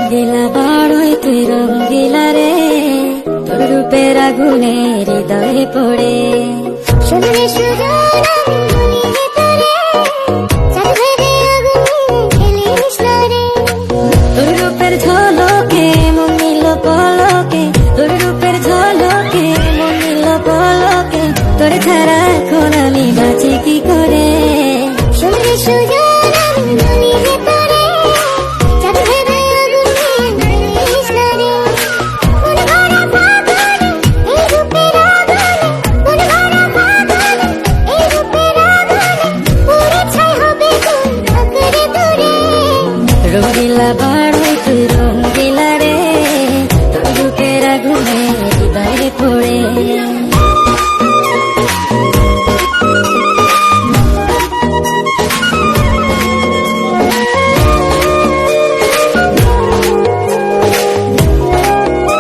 রঙ্গিলা বাড়ই তুই রঙ্গিলা রে, তোর রূপের আগুনে হৃদয়ে পড়ে। শুনলে সুজন আমি বলি ভেতরে, চাঁদ ভেবে আগুনে খেলিস না রে। তোর রূপের ঝলকে মন নিল পলকে, তোর রূপের ঝলকে মন নিল পলকে, তোর ছাড়া এখন আমি বাঁচি কি করে। শুনলে সুজন আমি বলি ভেতরে, চাঁদ ভেবে আগুনে খেলিস না রে। মন ভরা ফাগুনে এই রূপের আগুনে, মন ভরা ফাগুনে এই রূপের আগুনে, পুড়ে ছাই হবে কোন আঁকড়ে ধরে। রঙ্গিলা বাড়ই তুই রঙ্গিলা রে, তোর রূপের আগুনে হৃদয়ে পড়ে।